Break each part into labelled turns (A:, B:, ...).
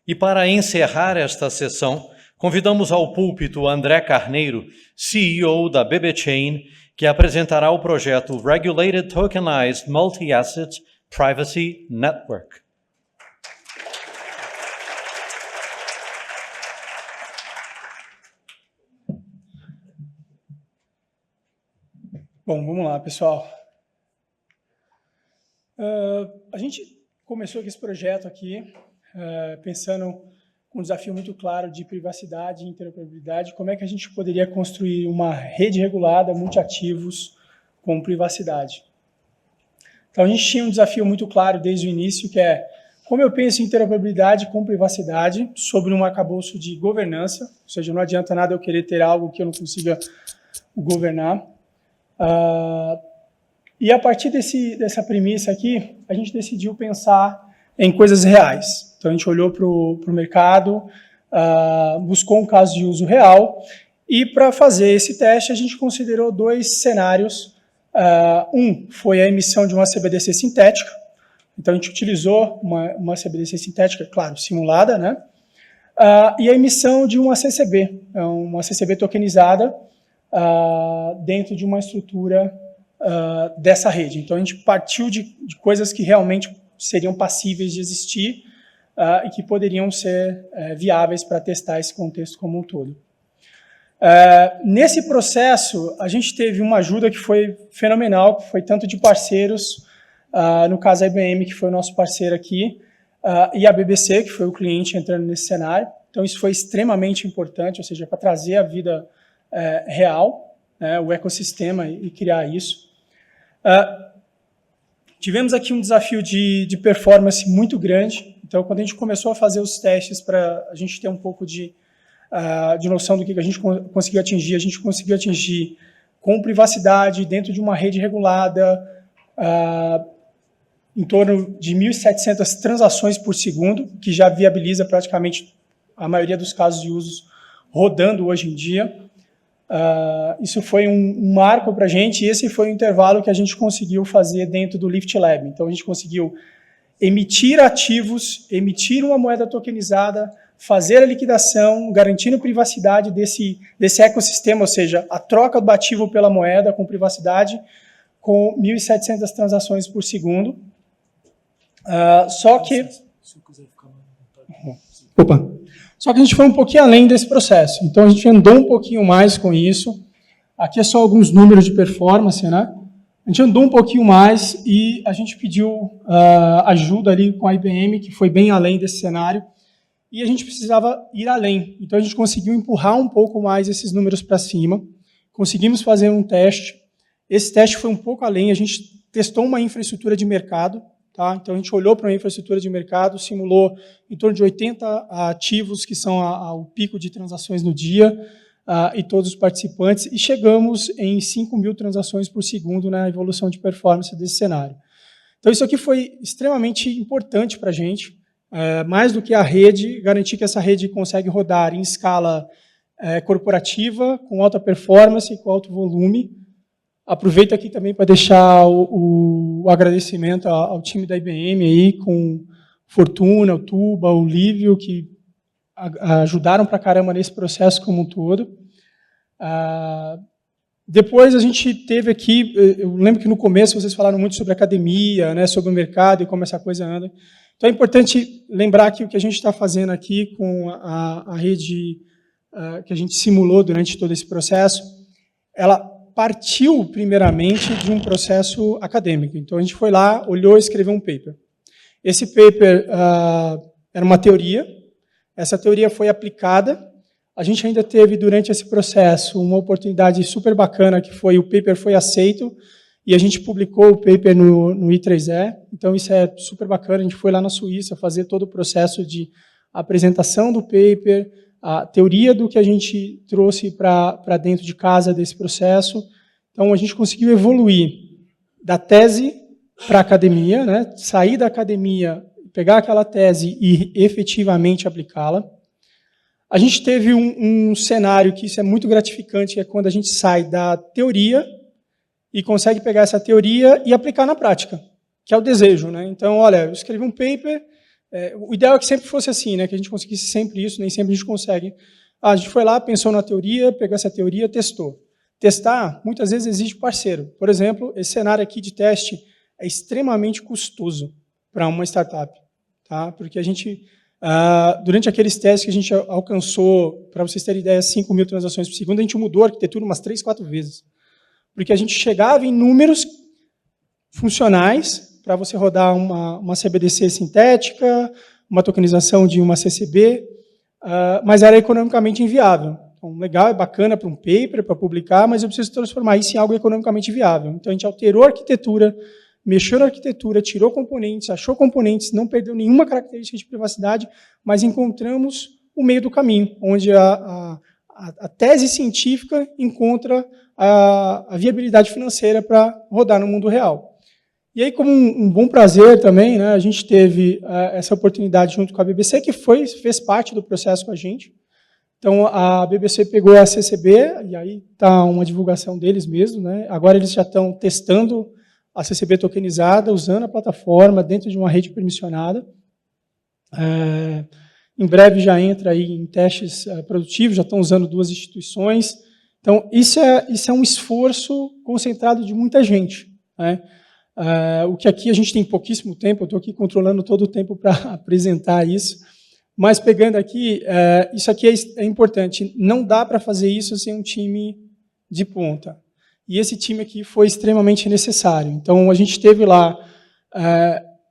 A: E para encerrar esta sessão, convidamos ao púlpito André Carneiro, CEO da BB Chain, que apresentará o projeto Regulated Tokenized Multi-Asset Privacy Network.
B: Bom, vamos lá, pessoal. A gente começou com esse projeto aqui, pensando com um desafio muito claro de privacidade e interoperabilidade, como é que a gente poderia construir uma rede regulada, multiativos, com privacidade. Então, a gente tinha um desafio muito claro desde o início, que é como eu penso em interoperabilidade com privacidade sobre um arcabouço de governança, ou seja, não adianta nada eu querer ter algo que eu não consiga governar. E a partir dessa premissa aqui, a gente decidiu pensar em coisas reais. Então, a gente olhou para o mercado, buscou um caso de uso real, e para fazer esse teste, a gente considerou dois cenários. Um foi a emissão de uma CBDC sintética. Então, a gente utilizou uma CBDC sintética, claro, simulada, né? E a emissão de uma CCB tokenizada, dentro de uma estrutura dessa rede. Então, a gente partiu de coisas que realmente seriam passíveis de existir e que poderiam ser viáveis para testar esse contexto como um todo. Nesse processo, a gente teve uma ajuda que foi fenomenal, que foi tanto de parceiros, no caso a IBM, que foi o nosso parceiro aqui, e a BBC, que foi o cliente entrando nesse cenário. Então, isso foi extremamente importante, ou seja, para trazer a vida real, o ecossistema e criar isso. Tivemos aqui um desafio de performance muito grande. Então, quando a gente começou a fazer os testes para a gente ter um pouco de noção do que a gente conseguiu atingir, a gente conseguiu atingir com privacidade, dentro de uma rede regulada, em torno de 1.700 transações por segundo, que já viabiliza praticamente a maioria dos casos de uso rodando hoje em dia. Isso foi um marco para a gente, e esse foi o intervalo que a gente conseguiu fazer dentro do Lift Lab. Então, a gente conseguiu emitir ativos, emitir uma moeda tokenizada, fazer a liquidação, garantindo privacidade desse ecossistema, ou seja, a troca do ativo pela moeda com privacidade, com 1.700 transações por segundo. Só que a gente foi um pouquinho além desse processo. Então, a gente andou um pouquinho mais com isso. Aqui é só alguns números de performance, né? A gente andou um pouquinho mais e a gente pediu ajuda ali com a IBM, que foi bem além desse cenário, e a gente precisava ir além. Então, a gente conseguiu empurrar um pouco mais esses números para cima, conseguimos fazer um teste. Esse teste foi um pouco além, a gente testou uma infraestrutura de mercado, tá? Então, a gente olhou para uma infraestrutura de mercado, simulou em torno de 80 ativos, que são o pico de transações no dia, e todos os participantes, e chegamos em 5.000 transações por segundo na evolução de performance desse cenário. Então, isso aqui foi extremamente importante para a gente, mais do que a rede, garantir que essa rede consegue rodar em escala corporativa, com alta performance e com alto volume. Aproveito aqui também para deixar o agradecimento ao time da IBM, aí, com Fortuna, o Tuba, o Lívio, que ajudaram para caramba nesse processo como um todo. Depois a gente teve aqui, eu lembro que no começo vocês falaram muito sobre academia, né, sobre o mercado e como essa coisa anda. Então é importante lembrar que o que a gente está fazendo aqui com a rede que a gente simulou durante todo esse processo, ela partiu primeiramente de um processo acadêmico. Então a gente foi lá, olhou e escreveu um paper. Esse paper era uma teoria, essa teoria foi aplicada. A gente ainda teve, durante esse processo, uma oportunidade super bacana, que foi o paper foi aceito, e a gente publicou o paper no I3E, então isso é super bacana. A gente foi lá na Suíça fazer todo o processo de apresentação do paper, a teoria do que a gente trouxe para dentro de casa desse processo. Então, a gente conseguiu evoluir da tese para a academia, né? Sair da academia, pegar aquela tese e efetivamente aplicá-la. A gente teve um cenário que isso é muito gratificante, que é quando a gente sai da teoria e consegue pegar essa teoria e aplicar na prática, que é o desejo, né? Então, olha, eu escrevi um paper, O ideal é que sempre fosse assim, né, que a gente conseguisse sempre isso, nem sempre a gente consegue. A gente foi lá, pensou na teoria, pegou essa teoria, testou. Testar, muitas vezes, exige parceiro. Por exemplo, esse cenário aqui de teste é extremamente custoso para uma startup, tá? Porque a gente, durante aqueles testes que a gente alcançou, para vocês terem ideia, 5.000 transações por segundo, a gente mudou a arquitetura umas 3, 4 vezes. Porque a gente chegava em números funcionais para você rodar uma CBDC sintética, uma tokenização de uma CCB, mas era economicamente inviável. Então, legal, é bacana para um paper, para publicar, mas eu preciso transformar isso em algo economicamente viável. Então, a gente alterou a arquitetura, mexeu na arquitetura, tirou componentes, achou componentes, não perdeu nenhuma característica de privacidade, mas encontramos o meio do caminho, onde a tese científica encontra a viabilidade financeira para rodar no mundo real. E aí, como um bom prazer também, né, a gente teve essa oportunidade junto com a BBC, que fez parte do processo com a gente. Então, a BBC pegou a CCB, e aí está uma divulgação deles mesmo, né? Agora eles já estão testando a CCB tokenizada, usando a plataforma dentro de uma rede permissionada. Em breve já entra aí em testes produtivos, já estão usando 2 instituições. Então, isso é um esforço concentrado de muita gente, né? O que aqui a gente tem pouquíssimo tempo, eu estou aqui controlando todo o tempo para apresentar isso, mas pegando aqui, isso aqui é importante, não dá para fazer isso sem um time de ponta. E esse time aqui foi extremamente necessário. Então, a gente teve lá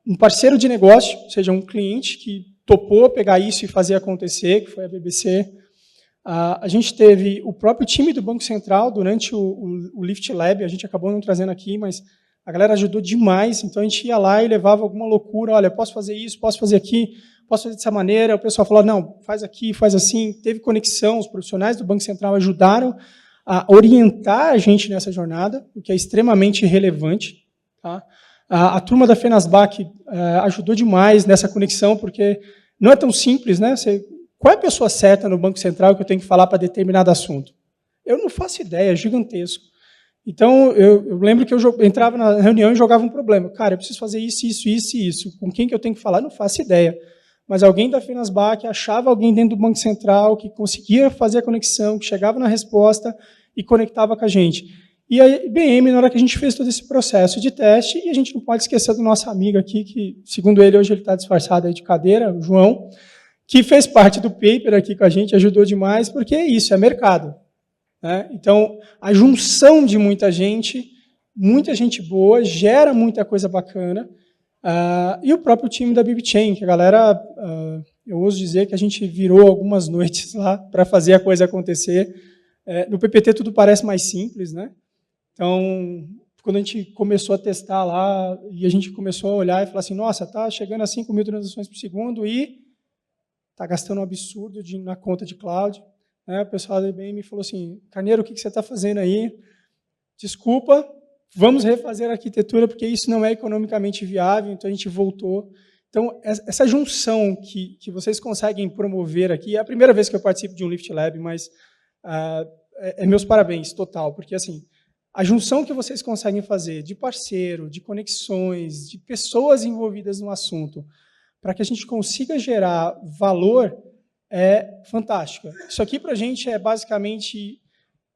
B: um parceiro de negócio, ou seja, um cliente que topou pegar isso e fazer acontecer, que foi a BBC. A gente teve o próprio time do Banco Central durante o Lift Lab, a gente acabou não trazendo aqui, mas a galera ajudou demais, então a gente ia lá e levava alguma loucura, olha, posso fazer isso, posso fazer aqui, posso fazer dessa maneira, o pessoal falou, não, faz aqui, faz assim, teve conexão, os profissionais do Banco Central ajudaram a orientar a gente nessa jornada, o que é extremamente relevante. Tá? A turma da Fenasbac ajudou demais nessa conexão, porque não é tão simples, né? Qual é a pessoa certa no Banco Central que eu tenho que falar para determinado assunto? Eu não faço ideia, é gigantesco. Então, eu lembro que eu entrava na reunião e jogava um problema. Cara, eu preciso fazer isso, isso, isso e isso. Com quem que eu tenho que falar? Eu não faço ideia. Mas alguém da Fenasbac achava alguém dentro do Banco Central que conseguia fazer a conexão, que chegava na resposta e conectava com a gente. E a IBM, na hora que a gente fez todo esse processo de teste, e a gente não pode esquecer do nosso amigo aqui, que, segundo ele, hoje ele está disfarçado aí de cadeira, o João, que fez parte do paper aqui com a gente, ajudou demais, porque é isso, é mercado. Né? Então, a junção de muita gente boa, gera muita coisa bacana, e o próprio time da BibChain, que a galera, eu ouso dizer que a gente virou algumas noites lá para fazer a coisa acontecer. No PPT tudo parece mais simples, né? Então, quando a gente começou a testar lá, e a gente começou a olhar e falar assim, nossa, está chegando a 5.000 transações por segundo e está gastando um absurdo na conta de cloud. Né? O pessoal da IBM falou assim, Carneiro, o que você está fazendo aí? Desculpa, vamos refazer a arquitetura, porque isso não é economicamente viável, então a gente voltou. Então, essa junção que vocês conseguem promover aqui, é a primeira vez que eu participo de um Lift Lab, mas meus parabéns, total, porque assim, a junção que vocês conseguem fazer de parceiro, de conexões, de pessoas envolvidas no assunto, para que a gente consiga gerar valor, é fantástica. Isso aqui para a gente é basicamente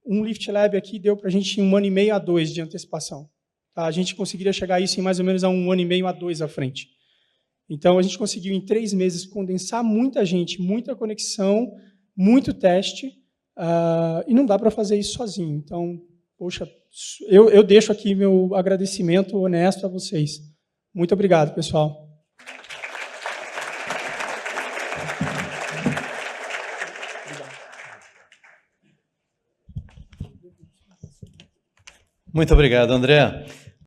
B: um Lift Lab aqui deu para a gente 1 ano e meio a 2 de antecipação. Tá? A gente conseguiria chegar a isso em mais ou menos a 1 ano e meio a 2 à frente. Então, a gente conseguiu em 3 meses condensar muita gente, muita conexão, muito teste, e não dá para fazer isso sozinho. Então, poxa, eu deixo aqui meu agradecimento honesto a vocês. Muito obrigado, pessoal.
A: Muito obrigado, André.